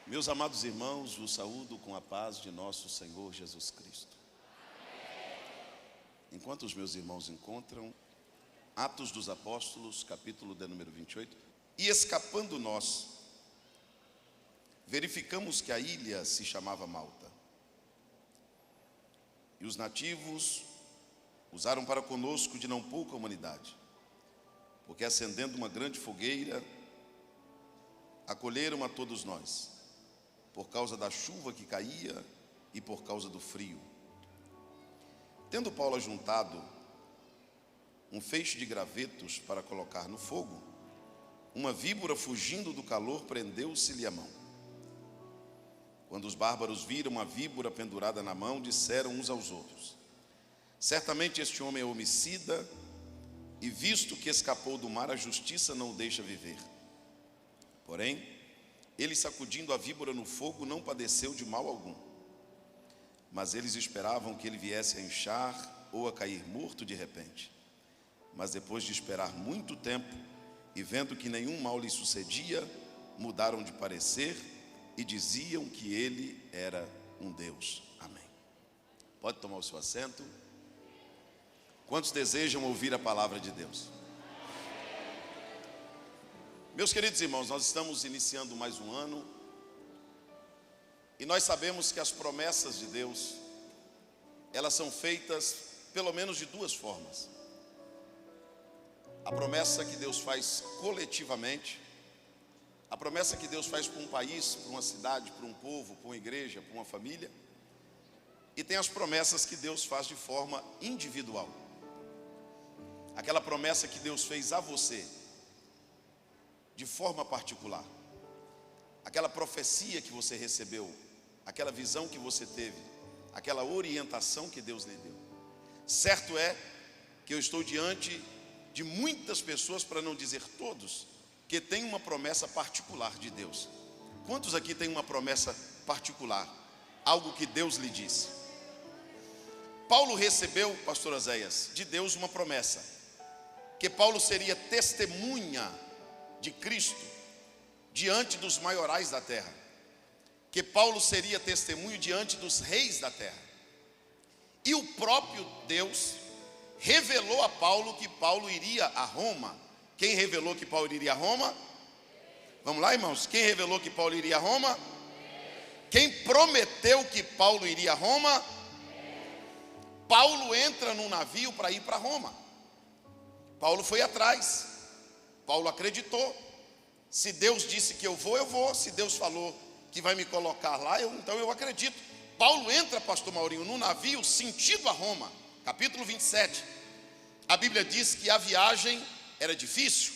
Meus amados irmãos, vos saúdo com a paz de nosso Senhor Jesus Cristo. Enquanto os meus irmãos encontram, Atos dos Apóstolos, capítulo de número 28. E escapando nós, verificamos que a ilha se chamava Malta. E os nativos usaram para conosco de não pouca humanidade, porque acendendo uma grande fogueira, acolheram a todos nós, por causa da chuva que caía e por causa do frio. Tendo Paulo ajuntado um feixe de gravetos para colocar no fogo, uma víbora, fugindo do calor, prendeu-se-lhe a mão. Quando os bárbaros viram a víbora pendurada na mão, disseram uns aos outros: certamente este homem é homicida, e visto que escapou do mar, a justiça não o deixa viver. Porém, ele, sacudindo a víbora no fogo, não padeceu de mal algum. Mas eles esperavam que ele viesse a inchar ou a cair morto de repente. Mas depois de esperar muito tempo, e vendo que nenhum mal lhe sucedia, mudaram de parecer e diziam que ele era um Deus. Amém. Pode tomar o seu assento. Quantos desejam ouvir a palavra de Deus? Meus queridos irmãos, nós estamos iniciando mais um ano e nós sabemos que as promessas de Deus, elas são feitas pelo menos de duas formas. A promessa que Deus faz coletivamente, a promessa que Deus faz para um país, para uma cidade, para um povo, para uma igreja, para uma família, e tem as promessas que Deus faz de forma individual. Aquela promessa que Deus fez a você, de forma particular. Aquela profecia que você recebeu, aquela visão que você teve, aquela orientação que Deus lhe deu. Certo é que eu estou diante de muitas pessoas, para não dizer todos, que têm uma promessa particular de Deus. Quantos aqui têm uma promessa particular? Algo que Deus lhe disse. Paulo recebeu, pastor Oséias, de Deus uma promessa, que Paulo seria testemunha de Cristo diante dos maiorais da terra, que Paulo seria testemunho diante dos reis da terra. E o próprio Deus revelou a Paulo que Paulo iria a Roma. Quem revelou que Paulo iria a Roma? Vamos lá, irmãos, quem revelou que Paulo iria a Roma? Quem prometeu que Paulo iria a Roma? Paulo entra num navio para ir para Roma. Paulo foi atrás, Paulo acreditou. Se Deus disse que eu vou. Se Deus falou que vai me colocar lá, então eu acredito. Paulo entra, pastor Maurinho, no navio sentido a Roma. Capítulo 27. A Bíblia diz que a viagem era difícil.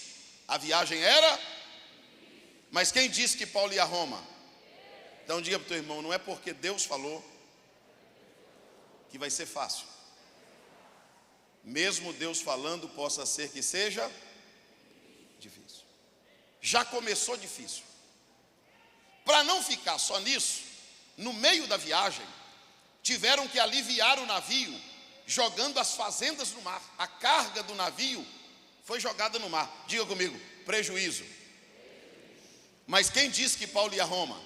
A viagem era. Mas quem disse que Paulo ia a Roma? Então diga para o teu irmão: não é porque Deus falou que vai ser fácil. Mesmo Deus falando, possa ser que seja difícil. Já começou difícil. Para não ficar só nisso, no meio da viagem, tiveram que aliviar o navio, jogando as fazendas no mar. A carga do navio foi jogada no mar. Diga comigo: prejuízo. Mas quem disse que Paulo ia a Roma?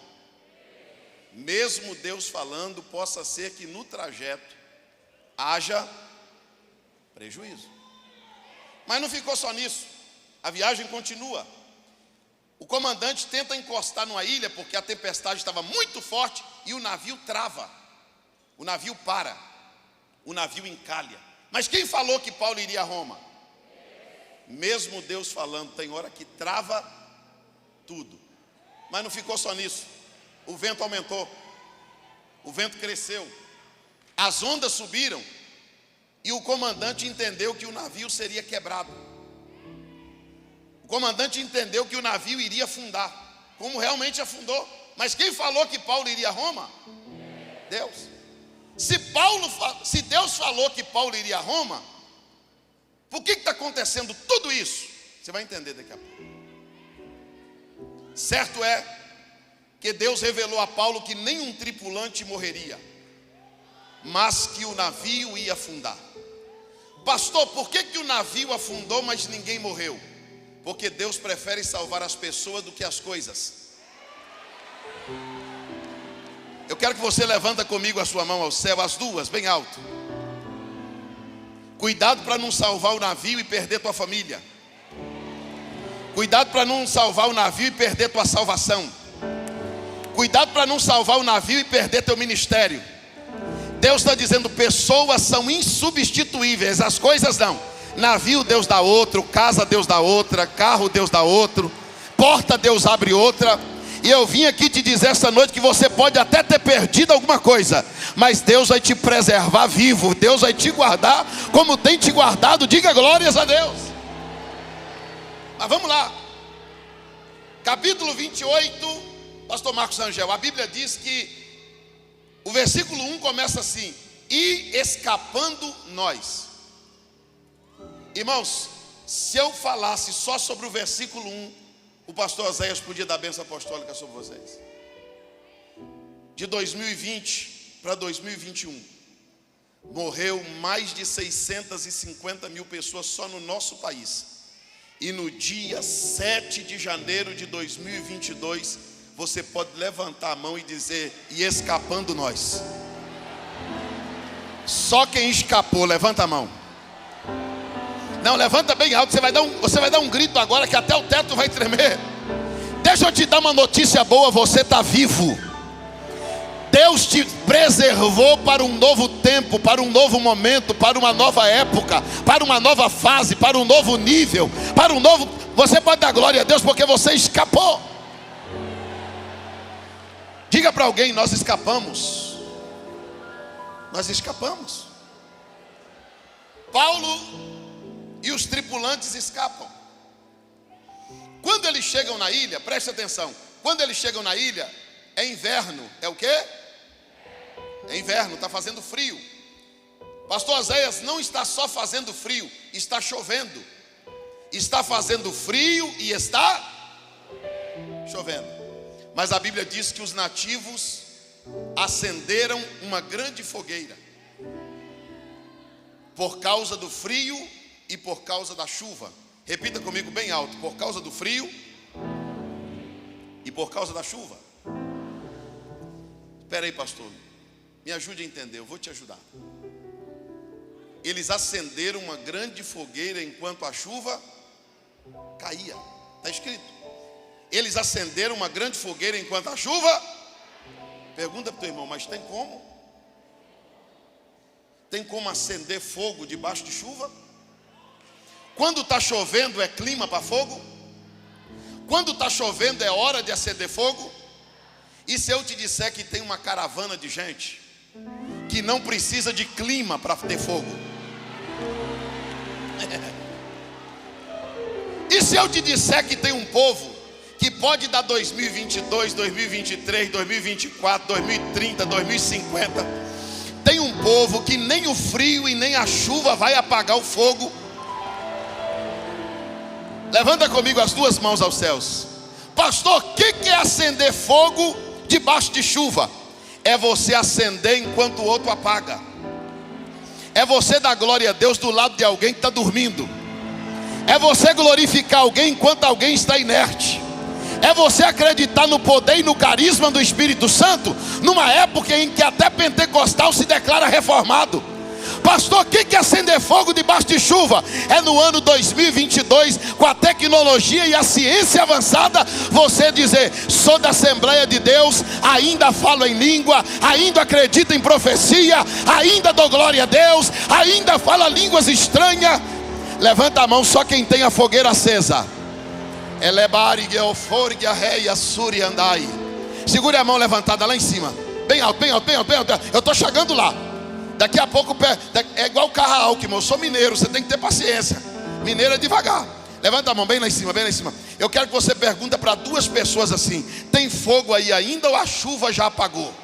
Mesmo Deus falando, possa ser que no trajeto haja prejuízo. Mas não ficou só nisso. A viagem continua. O comandante tenta encostar numa ilha porque a tempestade estava muito forte e o navio trava. O navio para. O navio encalha. Mas quem falou que Paulo iria a Roma? Mesmo Deus falando, tem hora que trava tudo. Mas não ficou só nisso. O vento aumentou. O vento cresceu. As ondas subiram. E o comandante entendeu que o navio seria quebrado. O comandante entendeu que o navio iria afundar, como realmente afundou. Mas quem falou que Paulo iria a Roma? Deus. Se Deus falou que Paulo iria a Roma, por que está acontecendo tudo isso? Você vai entender daqui a pouco. Certo é que Deus revelou a Paulo que nenhum tripulante morreria, mas que o navio ia afundar. Pastor, por que o navio afundou, mas ninguém morreu? Porque Deus prefere salvar as pessoas do que as coisas. Eu quero que você levanta comigo a sua mão ao céu, as duas, bem alto. Cuidado para não salvar o navio e perder tua família. Cuidado para não salvar o navio e perder tua salvação. Cuidado para não salvar o navio e perder teu ministério. Deus está dizendo, pessoas são insubstituíveis, as coisas não. Navio Deus dá outro, casa Deus dá outra, carro Deus dá outro, porta Deus abre outra. E eu vim aqui te dizer essa noite que você pode até ter perdido alguma coisa, mas Deus vai te preservar vivo, Deus vai te guardar como tem te guardado, diga glórias a Deus. Mas vamos lá, capítulo 28, pastor Marcos Angel, a Bíblia diz que o versículo 1 começa assim: e escapando nós. Irmãos, se eu falasse só sobre o versículo 1, o pastor Oséias podia dar bênção apostólica sobre vocês. De 2020 para 2021, morreu mais de 650 mil pessoas só no nosso país. E no dia 7 de janeiro de 2022, você pode levantar a mão e dizer, e escapando nós. Só quem escapou, levanta a mão. Não, levanta bem alto, você vai dar um grito agora que até o teto vai tremer. Deixa eu te dar uma notícia boa, você está vivo. Deus te preservou para um novo tempo, para um novo momento, para uma nova época, para uma nova fase, para um novo nível, para um novo... Você pode dar glória a Deus porque você escapou. Diga para alguém, nós escapamos. Nós escapamos. Paulo e os tripulantes escapam. Quando eles chegam na ilha, preste atenção, quando eles chegam na ilha, é inverno, é o quê? É inverno, está fazendo frio. Pastor Oséias, não está só fazendo frio, está chovendo. Está fazendo frio e está chovendo. Mas a Bíblia diz que os nativos acenderam uma grande fogueira por causa do frio e por causa da chuva. Repita comigo bem alto: por causa do frio e por causa da chuva. Espera aí, pastor, me ajude a entender, eu vou te ajudar. Eles acenderam uma grande fogueira enquanto a chuva caía. Está escrito. Eles acenderam uma grande fogueira enquanto a chuva. Pergunta para o teu irmão, mas tem como? Tem como acender fogo debaixo de chuva? Quando está chovendo é clima para fogo? Quando está chovendo é hora de acender fogo? E se eu te disser que tem uma caravana de gente que não precisa de clima para ter fogo? E se eu te disser que tem um povo que pode dar 2022, 2023, 2024, 2030, 2050, tem um povo que nem o frio e nem a chuva vai apagar o fogo? Levanta comigo as duas mãos aos céus. Pastor, o que é acender fogo debaixo de chuva? É você acender enquanto o outro apaga. É você dar glória a Deus do lado de alguém que está dormindo. É você glorificar alguém enquanto alguém está inerte. É você acreditar no poder e no carisma do Espírito Santo numa época em que até pentecostal se declara reformado. Pastor, o que é acender fogo debaixo de chuva? É no ano 2022, com a tecnologia e a ciência avançada, você dizer, sou da Assembleia de Deus, ainda falo em língua, ainda acredito em profecia, ainda dou glória a Deus, ainda falo línguas estranhas. Levanta a mão só quem tem a fogueira acesa. Segure a mão levantada lá em cima, bem alto, bem alto, bem alto, bem alto. Eu estou chegando lá. Daqui a pouco é igual carro a álcool, eu sou mineiro, você tem que ter paciência. Mineiro é devagar. Levanta a mão bem lá em cima, bem lá em cima. Eu quero que você pergunte para duas pessoas assim: tem fogo aí ainda ou a chuva já apagou?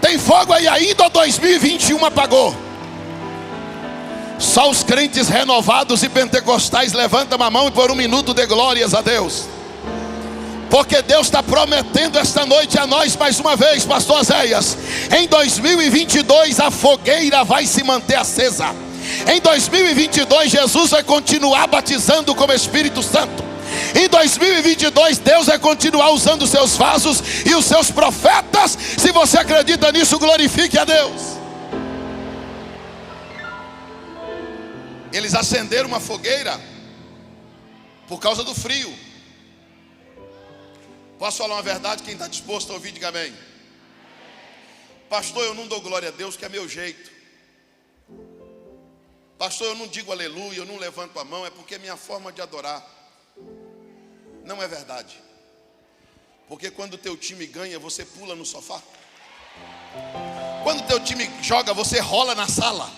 Tem fogo aí ainda ou 2021 apagou? Só os crentes renovados e pentecostais levantam a mão e por um minuto dê glórias a Deus. Porque Deus está prometendo esta noite a nós mais uma vez, pastor Oséias, em 2022 a fogueira vai se manter acesa. Em 2022, Jesus vai continuar batizando com o Espírito Santo. Em 2022, Deus vai continuar usando os seus vasos e os seus profetas. Se você acredita nisso, glorifique a Deus. Eles acenderam uma fogueira por causa do frio. Posso falar uma verdade? Quem está disposto a ouvir, diga amém. Pastor, eu não dou glória a Deus, que é meu jeito. Pastor, eu não digo aleluia, eu não levanto a mão, é porque é minha forma de adorar. Não é verdade. Porque quando o teu time ganha, você pula no sofá. Quando o teu time joga, você rola na sala.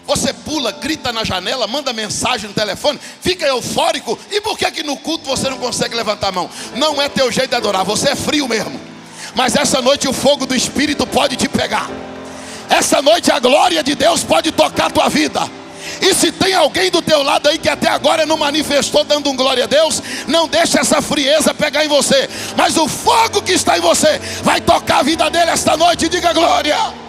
Você pula, grita na janela, manda mensagem no telefone, fica eufórico. E por que no culto você não consegue levantar a mão? Não é teu jeito de adorar, você é frio mesmo. Mas essa noite o fogo do Espírito pode te pegar. Essa noite a glória de Deus pode tocar a tua vida. E se tem alguém do teu lado aí que até agora não manifestou dando um glória a Deus, não deixe essa frieza pegar em você. Mas o fogo que está em você vai tocar a vida dele esta noite. Diga glória.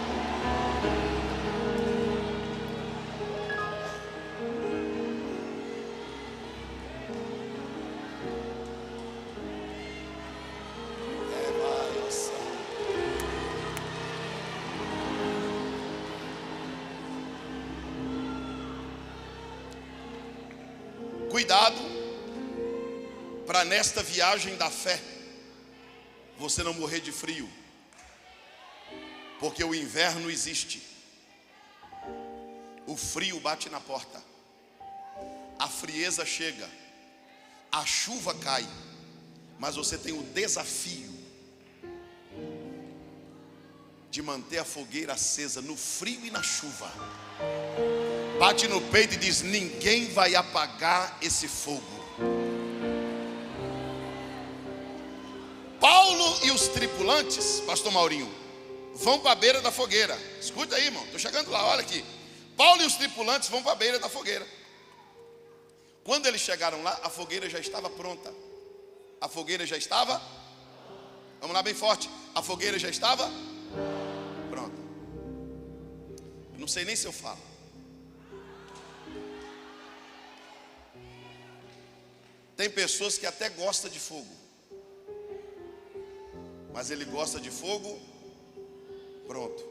Cuidado para nesta viagem da fé você não morrer de frio, porque o inverno existe, o frio bate na porta, a frieza chega, a chuva cai, mas você tem o desafio de manter a fogueira acesa no frio e na chuva. Bate no peito e diz: ninguém vai apagar esse fogo. Paulo e os tripulantes, pastor Maurinho, vão para a beira da fogueira. Escuta aí, irmão, estou chegando lá, olha aqui. Paulo e os tripulantes vão para a beira da fogueira. Quando eles chegaram lá, a fogueira já estava pronta. A fogueira já estava, vamos lá bem forte, a fogueira já estava pronta. Não sei nem se eu falo. Tem pessoas que até gostam de fogo, mas ele gosta de fogo pronto.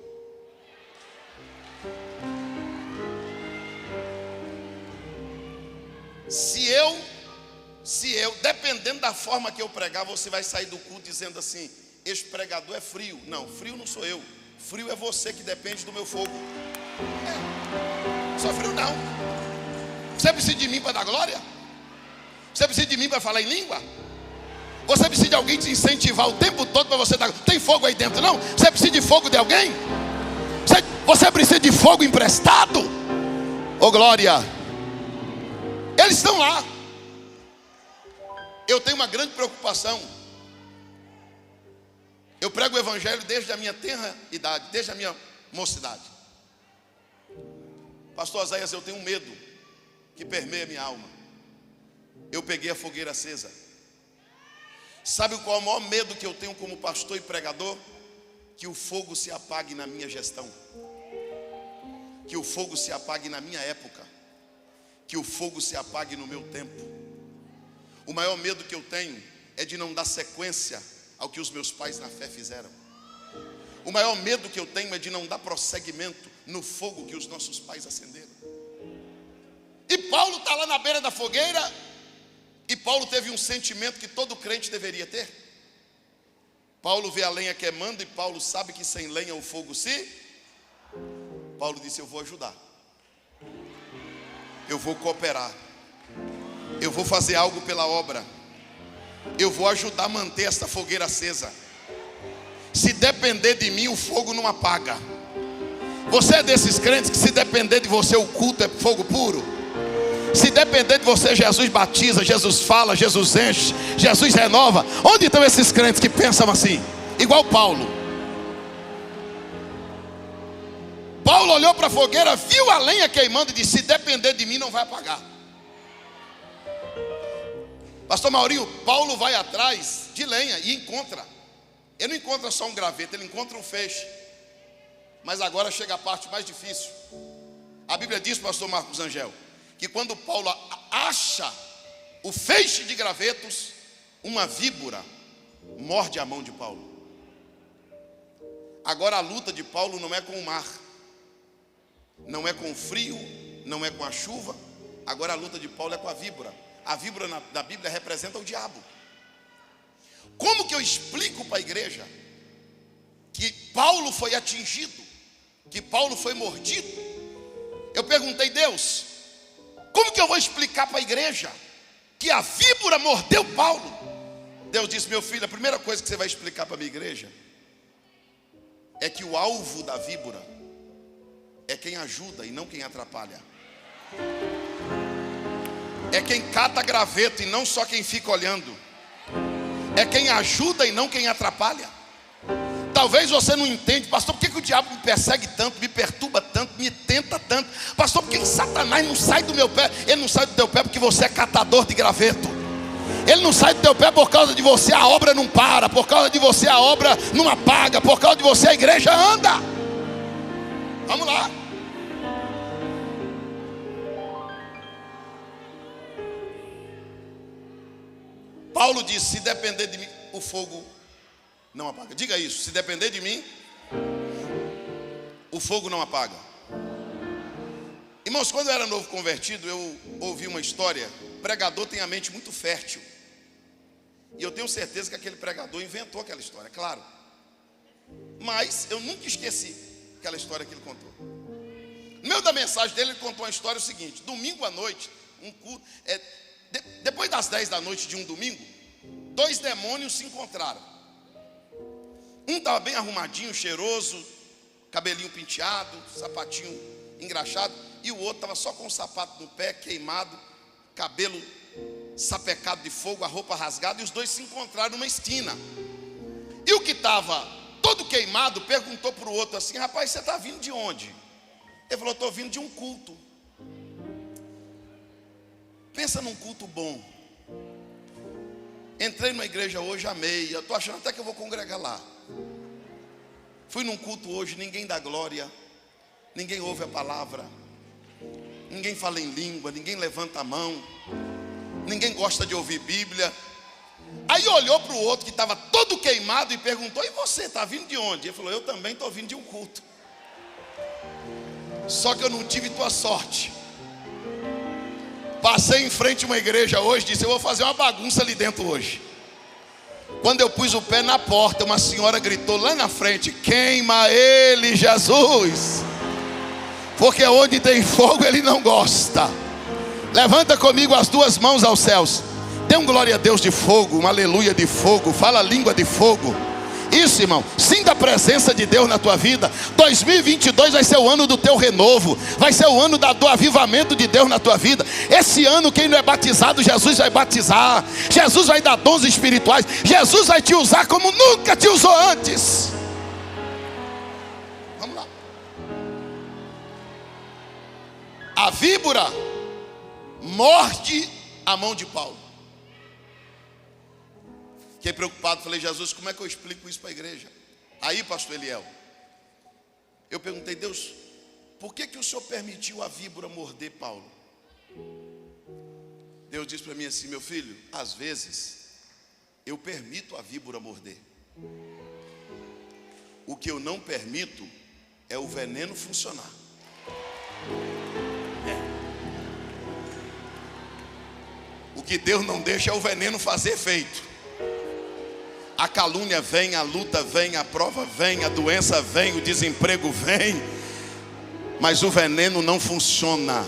Se eu, dependendo da forma que eu pregar, você vai sair do culto dizendo assim: esse pregador é frio. Não, frio não sou eu. Frio é você que depende do meu fogo. Sou frio não. Você precisa de mim para dar glória? Você precisa de mim para falar em língua? Você precisa de alguém te incentivar o tempo todo para você dar. Tem fogo aí dentro não? Você precisa de fogo de alguém? Você precisa de fogo emprestado? Oh glória. Eles estão lá. Eu tenho uma grande preocupação. Eu prego o evangelho desde a minha tenra idade, desde a minha mocidade. Pastor Oséias, eu tenho um medo que permeia minha alma. Eu peguei a fogueira acesa. Sabe qual é o maior medo que eu tenho como pastor e pregador? Que o fogo se apague na minha gestão, que o fogo se apague na minha época, que o fogo se apague no meu tempo. O maior medo que eu tenho é de não dar sequência ao que os meus pais na fé fizeram. O maior medo que eu tenho é de não dar prosseguimento no fogo que os nossos pais acenderam. E Paulo está lá na beira da fogueira. E Paulo teve um sentimento que todo crente deveria ter. Paulo vê a lenha queimando e Paulo sabe que sem lenha o fogo se... Paulo disse: eu vou ajudar, eu vou cooperar, eu vou fazer algo pela obra, eu vou ajudar a manter essa fogueira acesa. Se depender de mim, o fogo não apaga. Você é desses crentes que se depender de você, o culto é fogo puro? Se depender de você, Jesus batiza, Jesus fala, Jesus enche, Jesus renova. Onde estão esses crentes que pensam assim? Igual Paulo. Paulo olhou para a fogueira, viu a lenha queimando e disse: se depender de mim não vai apagar. Pastor Maurinho, Paulo vai atrás de lenha e encontra. Ele não encontra só um graveto, ele encontra um feixe. Mas agora chega a parte mais difícil. A Bíblia diz, pastor Marcos Angel, que quando Paulo acha o feixe de gravetos, uma víbora morde a mão de Paulo. Agora a luta de Paulo não é com o mar, não é com o frio, não é com a chuva. Agora a luta de Paulo é com a víbora. A víbora da Bíblia representa o diabo. Como que eu explico para a igreja que Paulo foi atingido, que Paulo foi mordido? Eu perguntei, Deus, como que eu vou explicar para a igreja que a víbora mordeu Paulo? Deus disse, meu filho, a primeira coisa que você vai explicar para a minha igreja é que o alvo da víbora é quem ajuda e não quem atrapalha. É quem cata graveto e não só quem fica olhando. É quem ajuda e não quem atrapalha. Talvez você não entende, pastor, por que o diabo me persegue tanto, me perturba tanto, me tenta tanto? Pastor, por que Satanás não sai do meu pé? Ele não sai do teu pé porque você é catador de graveto. Ele não sai do teu pé por causa de você, a obra não para. Por causa de você, a obra não apaga. Por causa de você, a igreja anda. Vamos lá. Paulo disse, se depender de mim, o fogo não apaga. Diga isso, se depender de mim, o fogo não apaga. Irmãos, quando eu era novo convertido, eu ouvi uma história. O pregador tem a mente muito fértil. E eu tenho certeza que aquele pregador inventou aquela história, claro. Mas eu nunca esqueci aquela história que ele contou. No meio da mensagem dele, ele contou uma história o seguinte. Domingo à noite, um culto, depois das 10 da noite de um domingo, 2 demônios se encontraram. Um estava bem arrumadinho, cheiroso, cabelinho penteado, sapatinho engraxado. E o outro estava só com o sapato no pé, queimado, cabelo sapecado de fogo, a roupa rasgada. E os dois se encontraram numa esquina. E o que estava todo queimado perguntou para o outro assim, rapaz, você está vindo de onde? Ele falou, estou vindo de um culto. Pensa num culto bom. Entrei numa igreja hoje, amei. Eu estou achando até que eu vou congregar lá. Fui num culto hoje, ninguém dá glória, ninguém ouve a palavra, ninguém fala em língua, ninguém levanta a mão, ninguém gosta de ouvir Bíblia. Aí olhou para o outro que estava todo queimado e perguntou, e você está vindo de onde? Ele falou, eu também estou vindo de um culto. Só que eu não tive tua sorte. Passei em frente a uma igreja hoje, disse, eu vou fazer uma bagunça ali dentro hoje. Quando eu pus o pé na porta, uma senhora gritou lá na frente, queima ele, Jesus. Porque onde tem fogo ele não gosta. Levanta comigo as duas mãos aos céus. Dê um glória a Deus de fogo, um aleluia de fogo. Fala a língua de fogo. Isso, irmão, sinta a presença de Deus na tua vida. 2022 vai ser o ano do teu renovo. Vai ser o ano do avivamento de Deus na tua vida. Esse ano quem não é batizado, Jesus vai batizar. Jesus vai dar dons espirituais. Jesus vai te usar como nunca te usou antes. Vamos lá. A víbora morde a mão de Paulo. Fiquei preocupado, falei, Jesus, como é que eu explico isso para a igreja? Aí, pastor Eliel, eu perguntei, Deus, por que o Senhor permitiu a víbora morder Paulo? Deus disse para mim assim, meu filho, às vezes, eu permito a víbora morder. O que eu não permito é o veneno funcionar. O que Deus não deixa é o veneno fazer efeito. A calúnia vem, a luta vem, a prova vem, a doença vem, o desemprego vem, mas o veneno não funciona.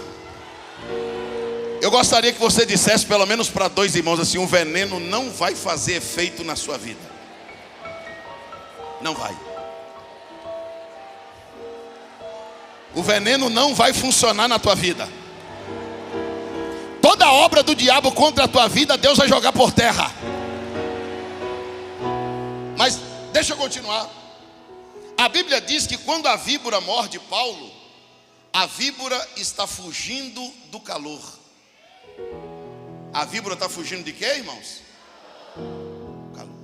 Eu gostaria que você dissesse pelo menos para 2 irmãos assim, o veneno não vai fazer efeito na sua vida. Não vai. O veneno não vai funcionar na tua vida. Toda obra do diabo contra a tua vida, Deus vai jogar por terra. Mas deixa eu continuar. A Bíblia diz que quando a víbora morde Paulo, a víbora está fugindo do calor. A víbora está fugindo de quê, irmãos? Calor.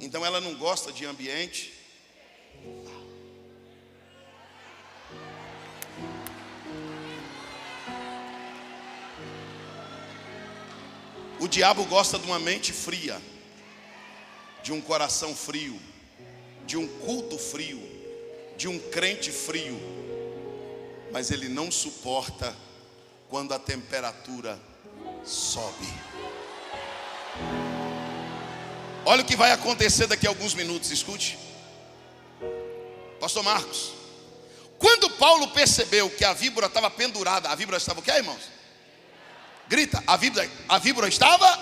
Então ela não gosta de ambiente. O diabo gosta de uma mente fria, de um coração frio, de um culto frio, de um crente frio. Mas ele não suporta quando a temperatura sobe. Olha o que vai acontecer daqui a alguns minutos, escute. Pastor Marcos, quando Paulo percebeu que a víbora estava pendurada, a víbora estava o quê, irmãos? Grita, a víbora estava?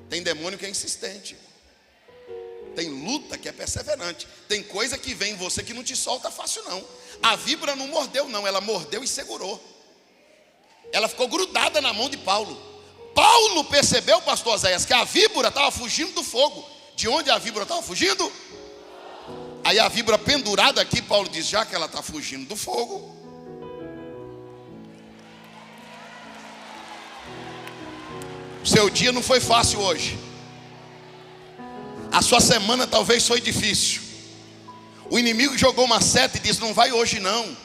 Tem demônio que é insistente. Tem luta que é perseverante. Tem coisa que vem em você que não te solta fácil não. A víbora não mordeu não, ela mordeu e segurou. Ela ficou grudada na mão de Paulo. Paulo percebeu, pastor Oséias, que a víbora estava fugindo do fogo. De onde a víbora estava fugindo? Aí a víbora pendurada aqui, Paulo diz, já que ela está fugindo do fogo, seu dia não foi fácil hoje. A sua semana talvez foi difícil. O inimigo jogou uma seta e disse, não vai hoje não.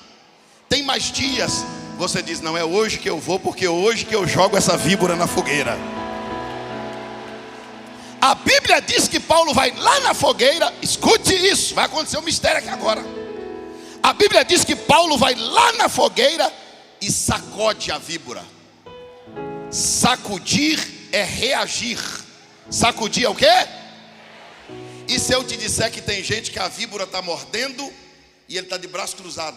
Tem mais dias. Você diz, não é hoje que eu vou, porque é hoje que eu jogo essa víbora na fogueira. A Bíblia diz que Paulo vai lá na fogueira. Escute isso, vai acontecer um mistério aqui agora. A Bíblia diz que Paulo vai lá na fogueira e sacode a víbora. Sacudir é reagir. Sacudir é o quê? E se eu te disser que tem gente que a víbora está mordendo e ele está de braço cruzado?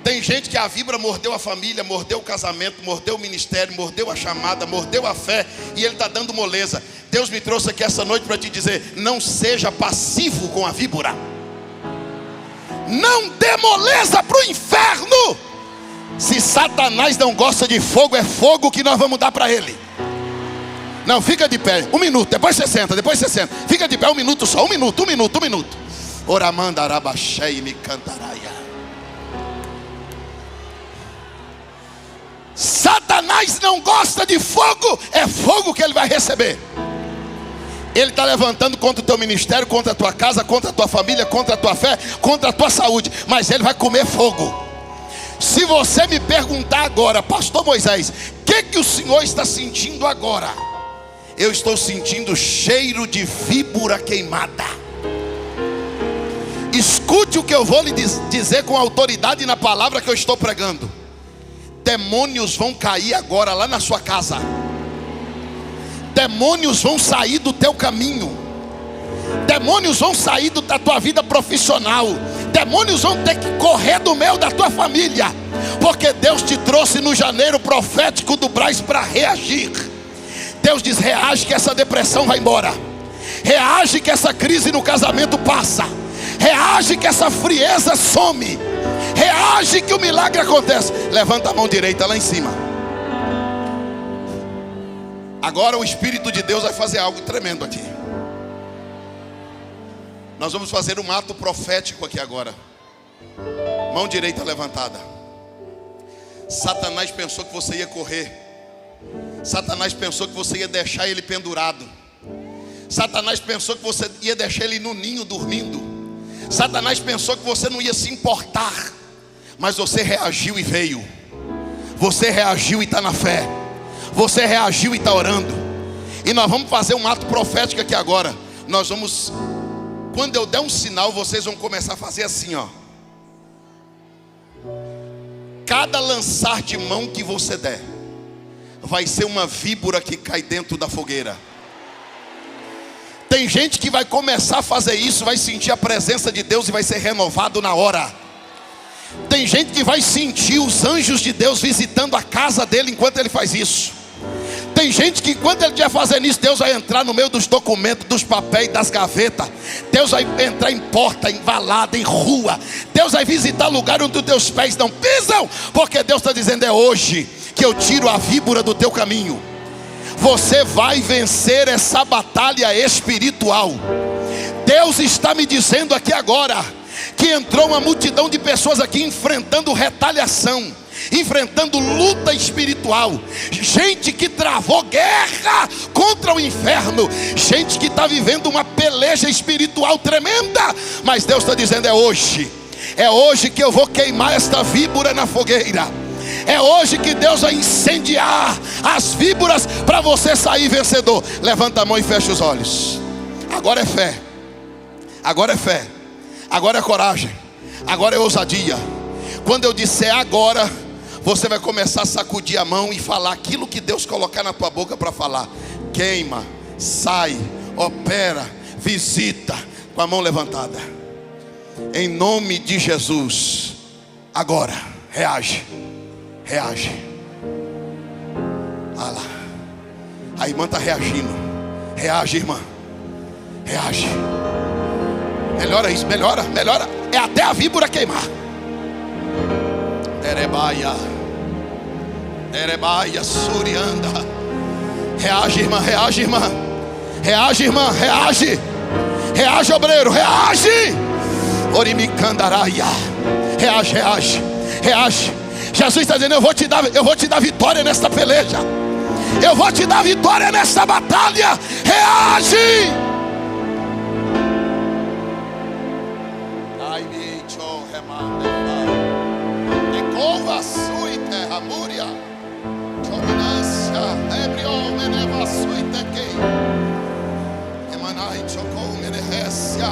Tem gente que a víbora mordeu a família, mordeu o casamento, mordeu o ministério, mordeu a chamada, mordeu a fé e ele está dando moleza. Deus me trouxe aqui essa noite para te dizer, não seja passivo com a víbora. Não dê moleza para o inferno. Se Satanás não gosta de fogo, é fogo que nós vamos dar para ele. Não, fica de pé, 1 minuto, depois você senta, Fica de pé 1 minuto só, 1 minuto. Oramanda arabaxei me cantaraia. Satanás não gosta de fogo, é fogo que ele vai receber. Ele está levantando contra o teu ministério, contra a tua casa, contra a tua família, contra a tua fé, contra a tua saúde, mas ele vai comer fogo. Se você me perguntar agora, pastor Moisés, o que o senhor está sentindo agora? Eu estou sentindo cheiro de víbora queimada. Escute o que eu vou lhe dizer com autoridade na palavra que eu estou pregando. Demônios vão cair agora lá na sua casa. Demônios vão sair do teu caminho. Demônios vão sair da tua vida profissional. Demônios vão ter que correr do meio da tua família. Porque Deus te trouxe no janeiro profético do Brás para reagir. Deus diz, reage que essa depressão vai embora. Reage que essa crise no casamento passa. Reage que essa frieza some. Reage que o milagre acontece. Levanta a mão direita lá em cima. Agora o Espírito de Deus vai fazer algo tremendo aqui. Nós vamos fazer um ato profético aqui agora. Mão direita levantada. Satanás pensou que você ia correr. Satanás pensou que você ia deixar ele pendurado. Satanás pensou que você ia deixar ele no ninho dormindo. Satanás pensou que você não ia se importar. Mas você reagiu e veio. Você reagiu e está na fé. Você reagiu e está orando. E nós vamos fazer um ato profético aqui agora. Nós vamos, quando eu der um sinal, vocês vão começar a fazer assim, ó. Cada lançar de mão que você der vai ser uma víbora que cai dentro da fogueira. Tem gente que vai começar a fazer isso, vai sentir a presença de Deus e vai ser renovado na hora. Tem gente que vai sentir os anjos de Deus visitando a casa dele enquanto ele faz isso. Tem gente que enquanto ele estiver fazendo isso, Deus vai entrar no meio dos documentos, dos papéis, das gavetas. Deus vai entrar em porta, em balada, em rua. Deus vai visitar lugar onde os teus pés não pisam. Porque Deus está dizendo, é hoje que eu tiro a víbora do teu caminho. Você vai vencer essa batalha espiritual. Deus está me dizendo aqui agora que entrou uma multidão de pessoas aqui enfrentando retaliação, enfrentando luta espiritual. Gente que travou guerra contra o inferno. Gente que está vivendo uma peleja espiritual tremenda. Mas Deus está dizendo, é hoje que eu vou queimar esta víbora na fogueira. É hoje que Deus vai incendiar as víboras para você sair vencedor. Levanta a mão e fecha os olhos. Agora é fé. Agora é fé. Agora é coragem. Agora é ousadia. Quando eu disser agora, você vai começar a sacudir a mão e falar aquilo que Deus colocar na tua boca para falar. Queima, sai, opera, visita, com a mão levantada. Em nome de Jesus. Agora, reage. Reage. Olha lá. A irmã está reagindo. Reage, irmã. Reage. Melhora isso, melhora, melhora. É até a víbora queimar. Derebaia. Derebaia, surianda. Reage, irmã, reage, irmã. Reage, irmã, reage. Reage, obreiro, reage. Orimicandaraia. Reage, reage, reage. Jesus está dizendo: eu vou te dar vitória nesta peleja. Eu vou te dar vitória nesta batalha. Reage. Ai, bicho, remanda. Ecova sui terra múria. Dominância, ebrio, meneva sui tequei. Emanai, chocou, menehécia.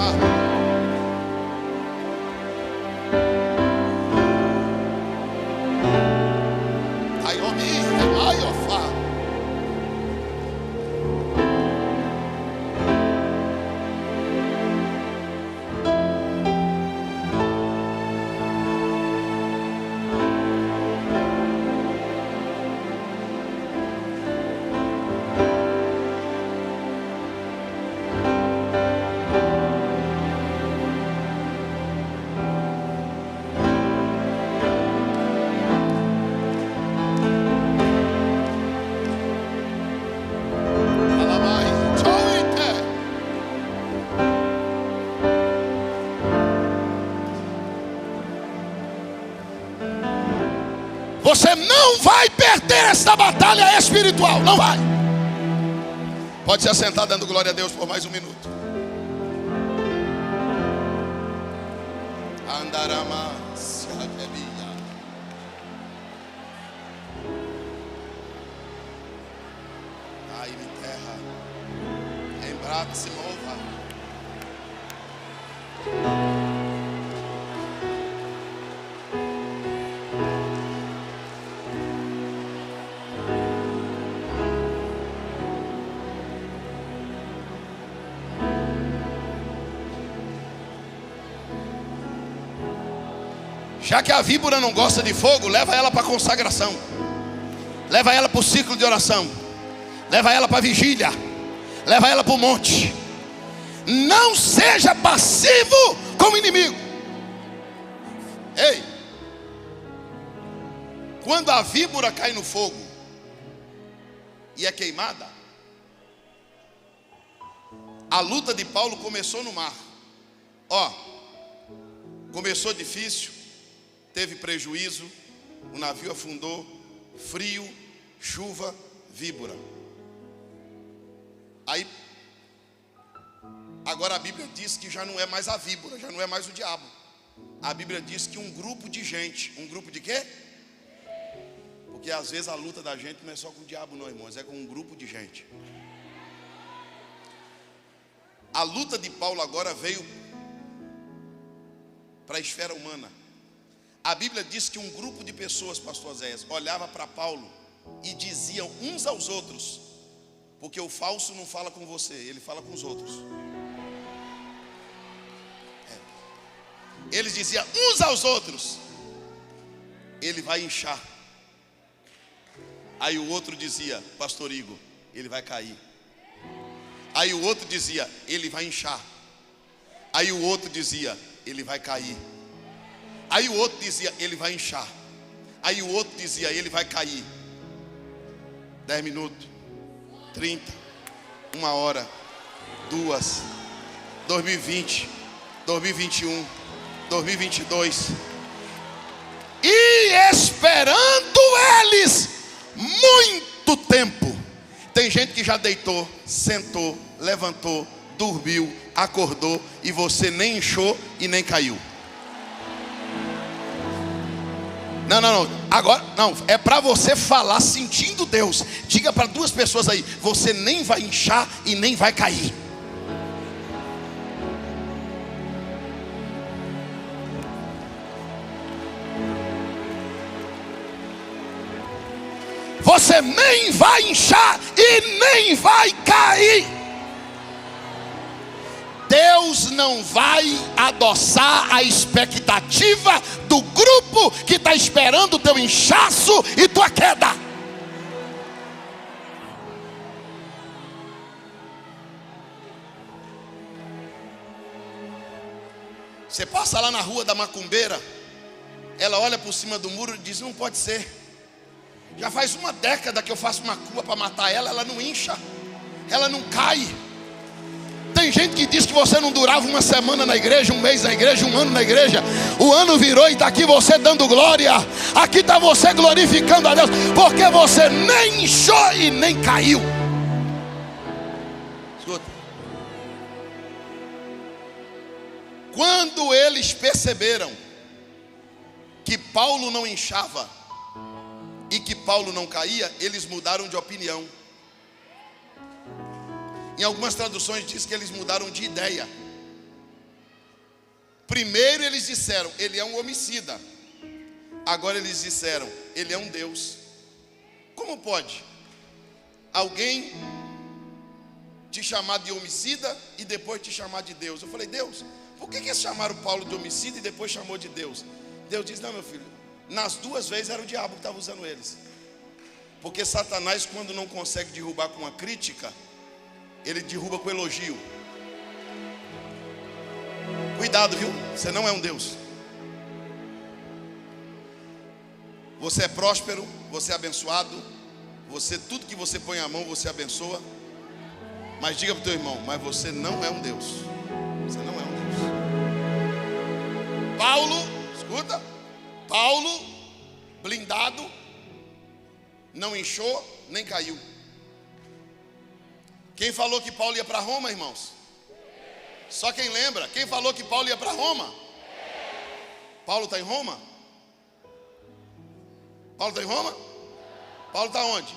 Você não vai perder essa batalha espiritual. Não vai. Pode se assentar dando glória a Deus por mais um minuto. Andarama Siagelia. Ai, me terra. Embrate se mova. Já que a víbora não gosta de fogo, leva ela para a consagração. Leva ela para o ciclo de oração. Leva ela para a vigília. Leva ela para o monte. Não seja passivo com o inimigo. Ei, quando a víbora cai no fogo e é queimada, a luta de Paulo começou no mar. Ó, começou difícil. Teve prejuízo, o navio afundou, frio, chuva, víbora. Aí, agora a Bíblia diz que já não é mais a víbora, já não é mais o diabo. A Bíblia diz que um grupo de gente, um grupo de quê? Porque às vezes a luta da gente não é só com o diabo não, irmãos, é com um grupo de gente. A luta de Paulo agora veio para a esfera humana. A Bíblia diz que um grupo de pessoas, pastor Zéias, olhava para Paulo e diziam uns aos outros, porque o falso não fala com você, ele fala com os outros. Eles diziam uns aos outros: ele vai inchar. Aí o outro dizia: pastor Igor, ele vai cair. Aí o outro dizia: ele vai inchar. Aí o outro dizia: ele vai cair. Aí o outro dizia: ele vai inchar. Aí o outro dizia: ele vai cair. 10 minutos, 30, 1 hora, 2, 2020, 2021, 2022. E esperando eles muito tempo. Tem gente que já deitou, sentou, levantou, dormiu, acordou e você nem inchou e nem caiu. Não. Agora, não. É para você falar sentindo Deus. Diga para duas pessoas aí: você nem vai inchar e nem vai cair. Você nem vai inchar e nem vai cair. Deus não vai adoçar a expectativa do grupo que está esperando o teu inchaço e tua queda. Você passa lá na rua da macumbeira, ela olha por cima do muro e diz: não pode ser. Já faz uma década que eu faço macumba para matar ela, ela não incha, ela não cai. Tem gente que diz que você não durava uma semana na igreja, um mês na igreja, um ano na igreja. O ano virou e está aqui você dando glória. Aqui está você glorificando a Deus, porque você nem inchou e nem caiu. Escuta. Quando eles perceberam que Paulo não inchava e que Paulo não caía, eles mudaram de opinião. Em algumas traduções diz que eles mudaram de ideia. Primeiro eles disseram: ele é um homicida. Agora eles disseram: ele é um Deus. Como pode alguém te chamar de homicida e depois te chamar de Deus? Eu falei: Deus, por que eles chamaram Paulo de homicida e depois chamou de Deus? Deus diz: não, meu filho, nas duas vezes era o diabo que estava usando eles. Porque Satanás, quando não consegue derrubar com uma crítica, ele derruba com elogio. Cuidado, viu? Você não é um Deus. Você é próspero, você é abençoado. Você, tudo que você põe a mão, você abençoa. Mas diga para o teu irmão: mas você não é um Deus. Você não é um Deus. Paulo, escuta. Paulo, blindado, não inchou, nem caiu. Quem falou que Paulo ia para Roma, irmãos? Só quem lembra. Quem falou que Paulo ia para Roma? Paulo está em Roma? Paulo está em Roma? Paulo está onde?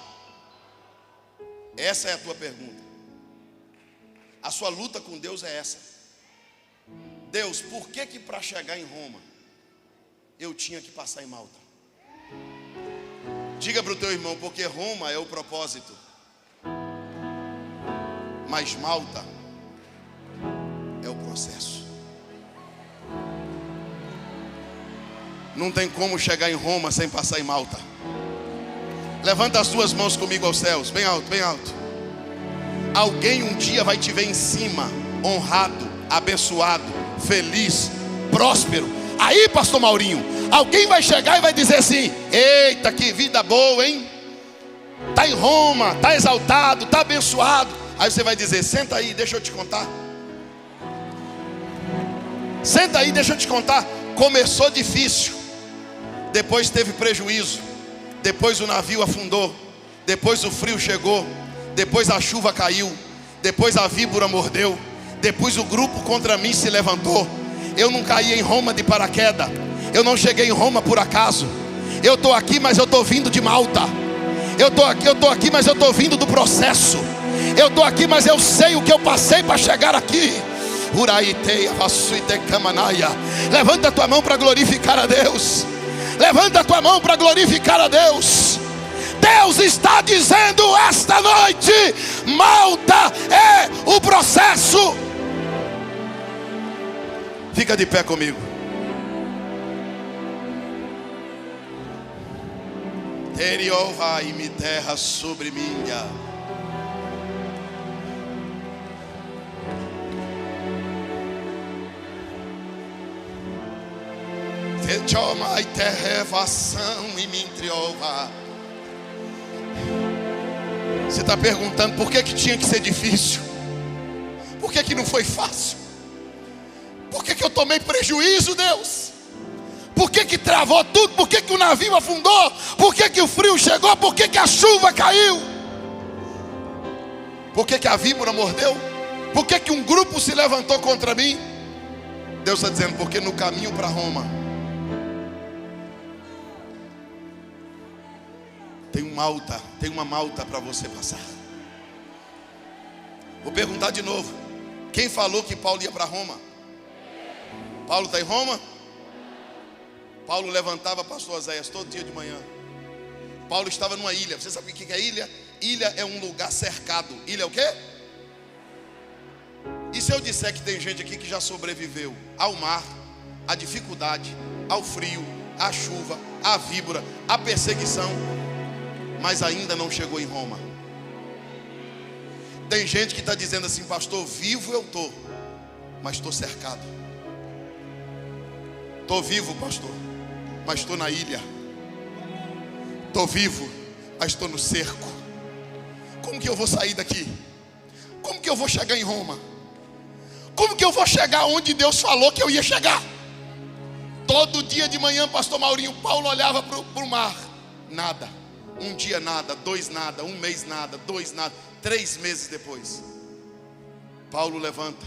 Essa é a tua pergunta. A sua luta com Deus é essa: Deus, por que para chegar em Roma eu tinha que passar em Malta? Diga para o teu irmão: porque Roma é o propósito, mas Malta é o processo. Não tem como chegar em Roma sem passar em Malta. Levanta as tuas mãos comigo aos céus, bem alto, bem alto. Alguém um dia vai te ver em cima, honrado, abençoado, feliz, próspero. Aí, pastor Maurinho, alguém vai chegar e vai dizer assim: eita, que vida boa, hein? Está em Roma, está exaltado, está abençoado. Aí você vai dizer: senta aí, deixa eu te contar. Senta aí, deixa eu te contar. Começou difícil, depois teve prejuízo, depois o navio afundou, depois o frio chegou, depois a chuva caiu, depois a víbora mordeu, depois o grupo contra mim se levantou. Eu não caí em Roma de paraquedas. Eu não cheguei em Roma por acaso. Eu estou aqui, mas eu estou vindo de Malta. Eu estou aqui, mas eu estou vindo do processo. Eu estou aqui, mas eu sei o que eu passei para chegar aqui. Levanta a tua mão para glorificar a Deus. Levanta a tua mão para glorificar a Deus. Deus está dizendo esta noite: Malta é o processo. Fica de pé comigo. Teriova e me terra sobre minha. Tejoma e terrevação e me triova. Você está perguntando por que tinha que ser difícil? Por que não foi fácil? Por que eu tomei prejuízo, Deus? Por que travou tudo? Por que o navio afundou? Por que o frio chegou? Por que a chuva caiu? Por que a víbora mordeu? Por que um grupo se levantou contra mim? Deus está dizendo: porque no caminho para Roma Tem uma Malta para você passar. Vou perguntar de novo. Quem falou que Paulo ia para Roma? Paulo está em Roma? Paulo levantava, pastor Oséias, todo dia de manhã. Paulo estava numa ilha. Você sabe o que é ilha? Ilha é um lugar cercado. Ilha é o quê? E se eu disser que tem gente aqui que já sobreviveu ao mar, à dificuldade, ao frio, à chuva, à víbora, à perseguição, mas ainda não chegou em Roma? Tem gente que está dizendo assim: pastor, vivo eu estou, mas estou cercado. Estou vivo, pastor, mas estou na ilha. Estou vivo, mas estou no cerco. Como que eu vou sair daqui? Como que eu vou chegar em Roma? Como que eu vou chegar onde Deus falou que eu ia chegar? Todo dia de manhã, pastor Maurinho, Paulo olhava para o mar. Nada. Um dia nada, 2 nada, 1 mês nada, 2 nada. 3 meses depois, Paulo levanta.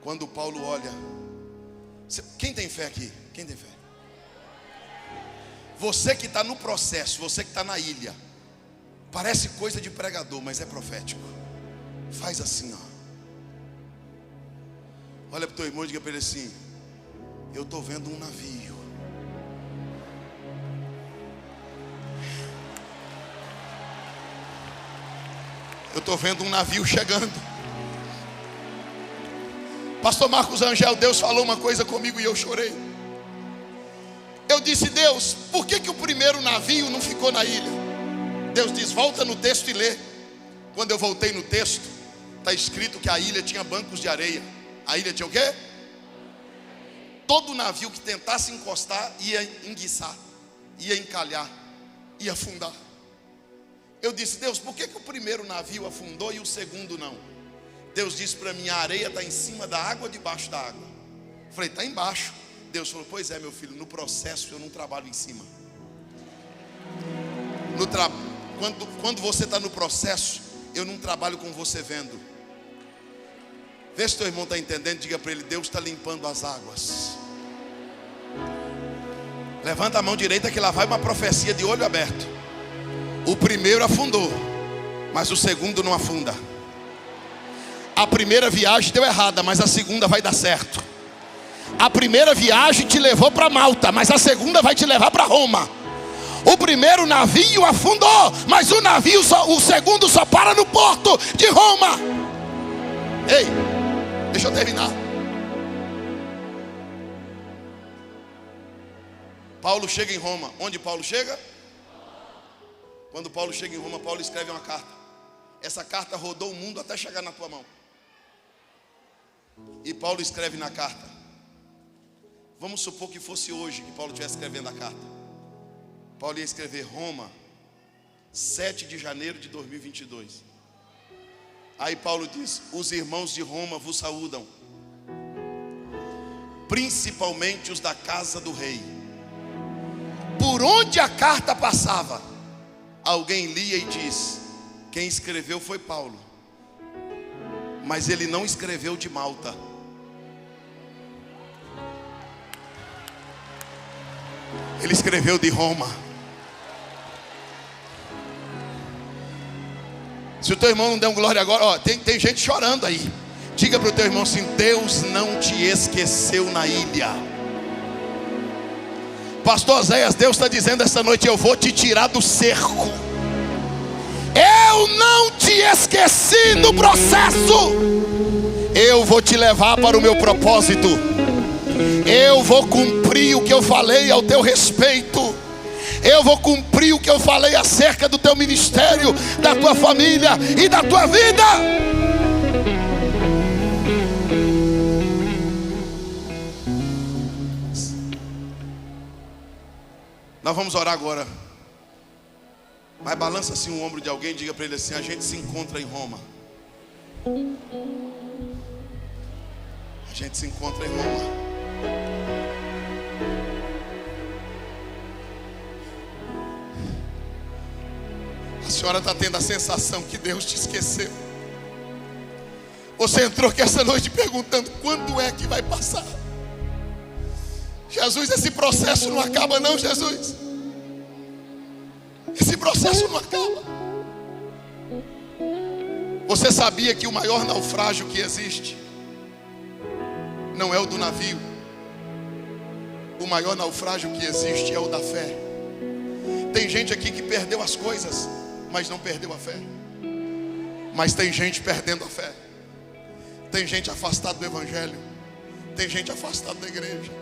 Quando Paulo olha, quem tem fé aqui? Quem tem fé? Você que está no processo, você que está na ilha, parece coisa de pregador, mas é profético. Faz assim, ó. Olha para o teu irmão e diga para ele assim: eu estou vendo um navio. Eu estou vendo um navio chegando. Pastor Marcos Angel, Deus falou uma coisa comigo e eu chorei. Eu disse: Deus, por que o primeiro navio não ficou na ilha? Deus diz: volta no texto e lê. Quando eu voltei no texto, está escrito que a ilha tinha bancos de areia. A ilha tinha o quê? Todo navio que tentasse encostar ia enguiçar, ia encalhar, ia afundar. Eu disse: Deus, por que o primeiro navio afundou e o segundo não? Deus disse para mim: a areia está em cima da água, debaixo da água. Eu falei: está embaixo. Deus falou: pois é, meu filho, no processo eu não trabalho em cima. Quando você está no processo, eu não trabalho com você vendo. Vê se teu irmão está entendendo. Diga para ele: Deus está limpando as águas. Levanta a mão direita que lá vai uma profecia de olho aberto. O primeiro afundou, mas o segundo não afunda. A primeira viagem deu errada, mas a segunda vai dar certo. A primeira viagem te levou para Malta, mas a segunda vai te levar para Roma. O primeiro navio afundou, mas o segundo só para no porto de Roma. Ei, deixa eu terminar. Paulo chega em Roma. Onde Paulo chega? Quando Paulo chega em Roma, Paulo escreve uma carta. Essa carta rodou o mundo até chegar na tua mão. E Paulo escreve na carta. Vamos supor que fosse hoje que Paulo estivesse escrevendo a carta. Paulo ia escrever: Roma, 7 de janeiro de 2022. Aí Paulo diz: os irmãos de Roma vos saúdam, principalmente os da casa do rei. Por onde a carta passava, alguém lia e diz: quem escreveu foi Paulo, mas ele não escreveu de Malta. Ele escreveu de Roma. Se o teu irmão não der um glória agora, ó, tem gente chorando aí. Diga para o teu irmão assim: Deus não te esqueceu na ilha. Pastor Oséias, Deus está dizendo essa noite: eu vou te tirar do cerco. Eu não te esqueci do processo. Eu vou te levar para o meu propósito. Eu vou cumprir o que eu falei ao teu respeito. Eu vou cumprir o que eu falei acerca do teu ministério, da tua família e da tua vida. Nós vamos orar agora. Mas balança assim o ombro de alguém e diga para ele assim: a gente se encontra em Roma. A gente se encontra em Roma. A senhora está tendo a sensação que Deus te esqueceu. Você entrou aqui essa noite perguntando: quando é que vai passar? Jesus, esse processo não acaba não, Jesus. Esse processo não acaba. Você sabia que o maior naufrágio que existe não é o do navio? O maior naufrágio que existe é o da fé. Tem gente aqui que perdeu as coisas, mas não perdeu a fé. Mas tem gente perdendo a fé. Tem gente afastada do evangelho. Tem gente afastada da igreja.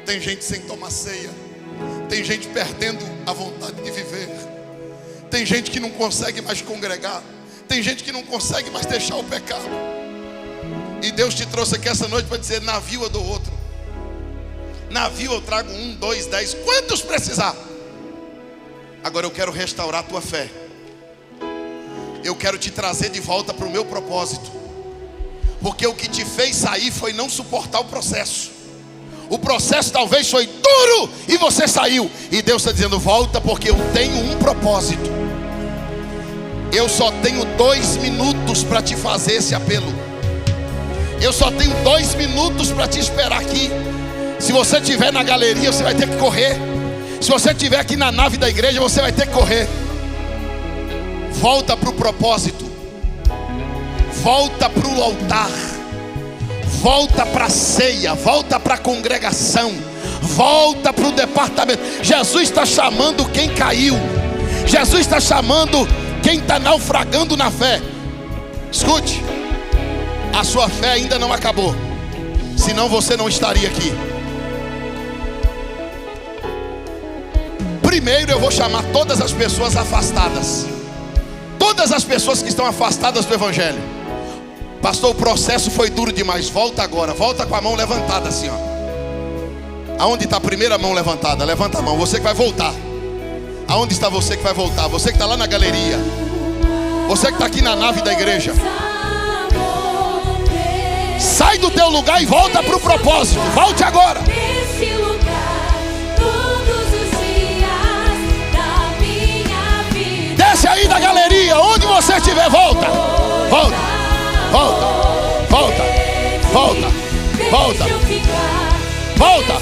Tem gente sem tomar ceia. Tem gente perdendo a vontade de viver. Tem gente que não consegue mais congregar. Tem gente que não consegue mais deixar o pecado. E Deus te trouxe aqui essa noite para dizer: navio eu dou outro. Navio eu trago 1, 2, 10, quantos precisar. Agora eu quero restaurar a tua fé. Eu quero te trazer de volta para o meu propósito. Porque o que te fez sair foi não suportar o processo. O processo talvez foi duro e você saiu. E Deus está dizendo: volta, porque eu tenho um propósito. Eu só tenho 2 minutos para te fazer esse apelo. Eu só tenho 2 minutos para te esperar aqui. Se você estiver na galeria, você vai ter que correr. Se você estiver aqui na nave da igreja, você vai ter que correr. Volta para o propósito. Volta para o altar. Volta para a ceia. Volta para a congregação. Volta para o departamento. Jesus está chamando quem caiu. Jesus está chamando quem está naufragando na fé. Escute, a sua fé ainda não acabou. Senão você não estaria aqui. Primeiro eu vou chamar todas as pessoas afastadas. Todas as pessoas que estão afastadas do evangelho. Pastor, o processo foi duro demais. Volta agora, volta com a mão levantada assim, ó. Aonde está a primeira mão levantada? Levanta a mão, você que vai voltar. Aonde está você que vai voltar? Você que está lá na galeria. Você que está aqui na nave da igreja. Sai do teu lugar e volta para o propósito. Volte agora. Desce aí da galeria, onde você estiver, volta. Volta, volta, volta, volta, volta, volta, volta,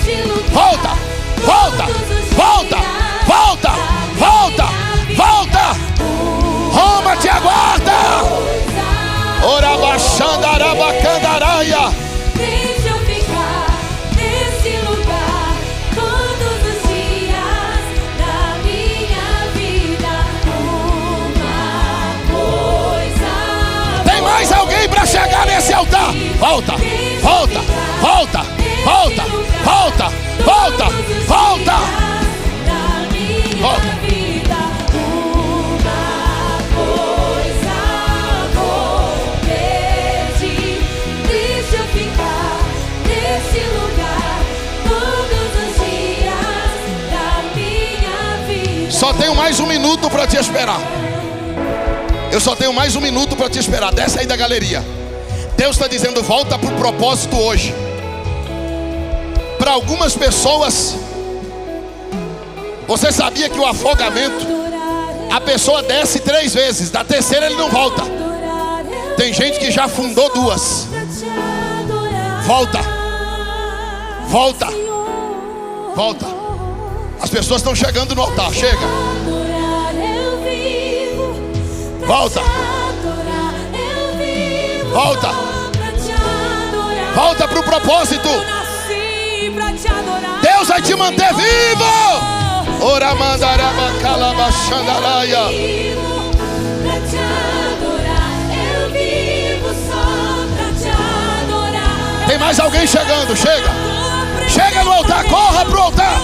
volta, volta, volta, volta, volta. Roma te aguarda. Orabaxandarabacandaraia. Deixa eu ficar nesse lugar todos os dias da minha vida. Uma coisa. Tem mais alguém para chegar nesse altar? Volta, volta, volta, volta, volta, volta, volta. Volta. Só tenho mais 1 minuto para te esperar. Eu só tenho mais 1 minuto para te esperar. Desce aí da galeria. Deus está dizendo: volta para o propósito hoje. Para algumas pessoas, você sabia que o afogamento, a pessoa desce 3 vezes, da terceira ele não volta. Tem gente que já afundou 2. Volta. Volta. Volta. As pessoas estão chegando no altar. Chega. Volta. Volta. Volta para o propósito. Deus vai te manter vivo. Oramandarabacalabaxandaraia. Tem mais alguém chegando. Chega. Chega no altar. Corra para o altar.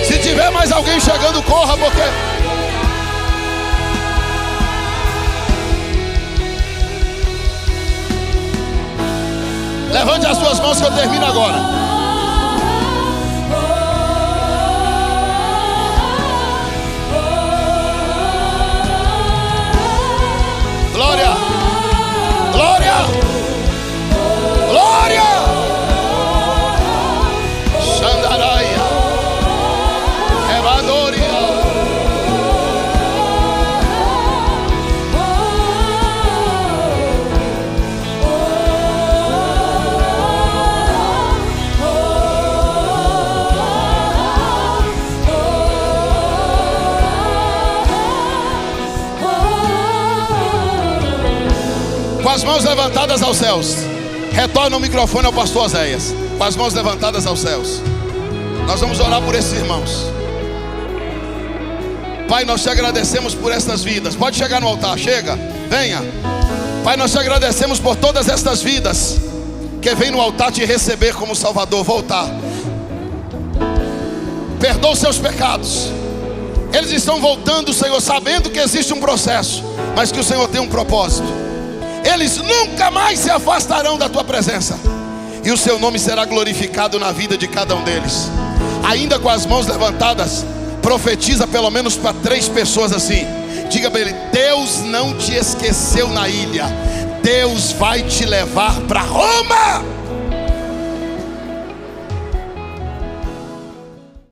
Se tiver mais alguém chegando, corra, porque levante as suas mãos que eu termino agora. mãos levantadas aos céus. Retorna o microfone ao pastor Oséias. Com as mãos levantadas aos céus. Nós vamos orar por esses irmãos. Pai, nós te agradecemos por estas vidas. Pode chegar no altar, chega, venha. Pai, nós te agradecemos por todas estas vidas que vêm no altar te receber como Salvador. Voltar. Perdoa os seus pecados. Eles estão voltando, Senhor, sabendo que existe um processo, mas que o Senhor tem um propósito. Eles nunca mais se afastarão da tua presença, e o seu nome será glorificado na vida de cada um deles. Ainda com as mãos levantadas, profetiza pelo menos para 3 pessoas assim. Diga para ele: Deus não te esqueceu na ilha, Deus vai te levar para Roma.